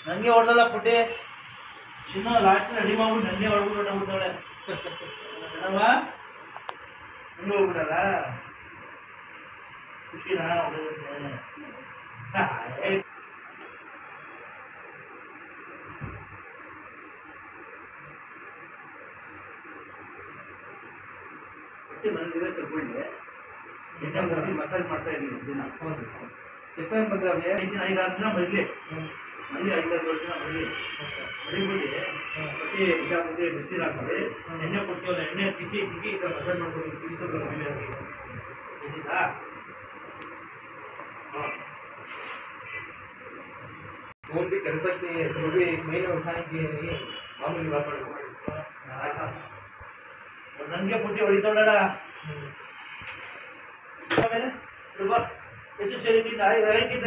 ನನಗೆ ಹೊಡೆದಲ್ಲ ಪುಟ್ಟಿ ಚಿನ್ನ ಲಾಸ್ಟ್ ರೆಡಿ ಮಾಡ್ಬಿಟ್ಟು ನನಗೆ ಹೊಡ್ಬಿಟ್ಟು ಹೋಗ್ಬಿಟ್ಟವಳೆ ಏನಮ್ಮ ಹಂಗೆ ಹೋಗ್ಬಿಟ್ಟಲ್ಲ ಖುಷಿನಾ ಹೊಡೆದಂತೆ ಪುಟ್ಟಿ ಮನೇಲಿದೆ ತಗೊಳ್ಳಿ ಎಣ್ಣೆ ಮಸಾಜ್ ಮಾಡ್ತಾ ಇದ್ದೀನಿ ದಿನ ಎಷ್ಟೊಂದು ಬಂದವ್ರೆ 5-6 ದಿನ ಮರಲಿ ಮಲ್ಲಿ 5-6 ದಿನ ಮರಲಿ ಮರಿಬಿಟ್ಟು ಪಟ್ಟಿ ವಿಷಾಪತಿ ಬಿಸಿಲು ಹಾಕಿದ್ರೆ ಎಣ್ಣೆ ಕೊಡ್ತೀವಲ್ಲ ಎಣ್ಣೆ ತಿಕ್ಕಿ ತಿಕ್ಕಿ ಈಗ ಮಸಾಜ್ ಮಾಡ್ಕೊಂಡು ತಿಳಿಸೋದ್ರ ಮೇಲೆ ಗೊತ್ತಿಲ್ಲ फोन भी कर सकते हैं तो भी मैंने उठाएंगे मामूली व्यापार ನನಗೆ ಪುಟ್ಟಿ ಹೊಡಿತಾವಳ ಆಮೇಲೆ ಹೆಚ್ಚು ಸರಿ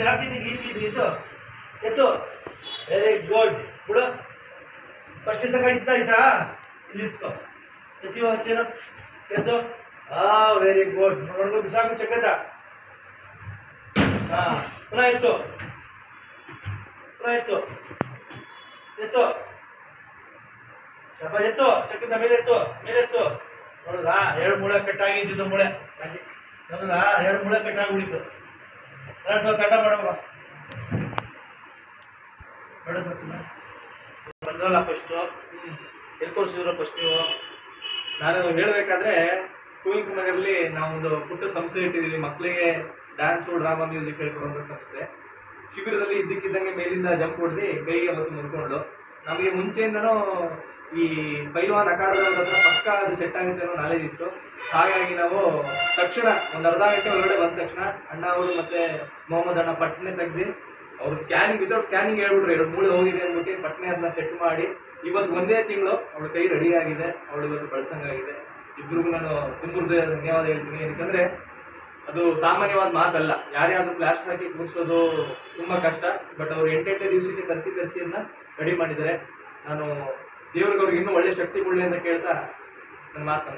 ಹಾಕಿದ್ದೀನಿ ಇಲ್ಲಿದ್ದು ಇದು ಎತ್ತು ವೆರಿ ಗುಡ್ ಬಿಡು ಫಸ್ಟ್ ಇಂದ ಇತ್ತಾ ಆಯ್ತಾ ಇಲ್ಲಿ ಇಟ್ಕೋ ಎತ್ತೀವ ಹಚ್ಚೇನು ಎತ್ತು ವೆರಿ ಗುಡ್ ನೋಡ್ಕೊ ಬಿಸಾಕು ಚಕ್ಕದ ಪುನಃ ಎತ್ತು ಎತ್ತು ಎತ್ತು ಶಬ ಎತ್ತು ಚಕ್ಕದ ಮೇಲೆ ಎತ್ತು ನೋಡುದಾ 2 ಮೂಳೆ ಕಟ್ಟಾಗಿ ಇದ್ದಿದ್ದು ಮೂಳೆ ನೋಡುದಾ 2 ಮೂಳೆ ಕಟ್ಟಾಗಿ ಉಳಿತು 2 ತಡ ಮಾಡುವ ಬೇಡ ಸತ್ತಿನ ಬಂದ್ರಲ್ಲ ಫಸ್ಟು ಎಲ್ಲಿ ತೋರಿಸಿದ್ರು ಫಸ್ಟ್ ನೀವು ನಾನು ಹೇಳಬೇಕಾದ್ರೆ ಕುವೆಂಪುನಗರಲ್ಲಿ ನಾವೊಂದು ಪುಟ್ಟ ಸಂಸ್ಥೆ ಇಟ್ಟಿದ್ದೀವಿ ಮಕ್ಕಳಿಗೆ ಡ್ಯಾನ್ಸು ಡ್ರಾಮಾ ಮ್ಯೂಸಿಕ್ ಹೇಳ್ಕೊಡುವಂಥ ಸಂಸ್ಥೆ ಶಿಬಿರದಲ್ಲಿ ಇದ್ದಕ್ಕಿದ್ದಂಗೆ ಮೇಲಿಂದ ಜಂಪ್ ಹೊಡೆದು ಕೈಗೆ ಮತ್ತು ಮುರ್ಕೊಂಡು ನಮಗೆ ಮುಂಚೆಯಿಂದನೂ ಈ ಪೈಲ್ವಾನ್ ಅಖಾಡದ ಹತ್ರ ಪಕ್ಕ ಅದು ಸೆಟ್ ಆಗುತ್ತೆ ಅನ್ನೋ ನಾಲೆಜ್ ಇತ್ತು ಹಾಗಾಗಿ ನಾವು ತಕ್ಷಣ ಒಂದು ಅರ್ಧ ಗಂಟೆ ಒಳಗಡೆ ಬಂದ ತಕ್ಷಣ ಅಣ್ಣ ಅವರು ಮತ್ತೆ ಮೊಹಮ್ಮದ್ ಅಣ್ಣ ಪಟ್ನೆ ತೆಗ್ದು ಅವ್ರು ಸ್ಕ್ಯಾನಿಂಗ್ ವಿತೌಟ್ ಸ್ಕ್ಯಾನಿಂಗ್ ಹೇಳ್ಬಿಟ್ರು 2 ಮೂಳೆ ಹೋಗಿದೆ ಅಂದ್ಬಿಟ್ಟು ಪಟ್ನೆ ಅದನ್ನ ಸೆಟ್ ಮಾಡಿ ಇವತ್ತು ಒಂದೇ ತಿಂಗಳು ಅವಳ ಕೈ ರೆಡಿ ಆಗಿದೆ ಅವಳು ಇವತ್ತು ಬಳಸಂಗಾಗಿದೆ ಇಬ್ಬರಿಗೂ ನಾನು ತುಂಬ ಧನ್ಯವಾದ ಹೇಳ್ತೀನಿ ಯಾಕಂದರೆ ಅದು ಸಾಮಾನ್ಯವಾದ ಮಾತಲ್ಲ ಯಾರೇ ಆದರೂ ಪ್ಲಾಸ್ಟರ್ ಹಾಕಿ ಕೂರಿಸೋದು ತುಂಬ ಕಷ್ಟ ಬಟ್ ಅವರು 8 ದಿವಸಕ್ಕೆ ತರಿಸಿ ಅದನ್ನ ರೆಡಿ ಮಾಡಿದ್ದಾರೆ ನಾನು ದೇವ್ರಿಗೆ ಅವ್ರಿಗೆ ಇನ್ನೂ ಒಳ್ಳೆ ಶಕ್ತಿ ಕೊಡಲಿ ಅಂತ ಕೇಳ್ತಾ ನನ್ನ ಮಾತು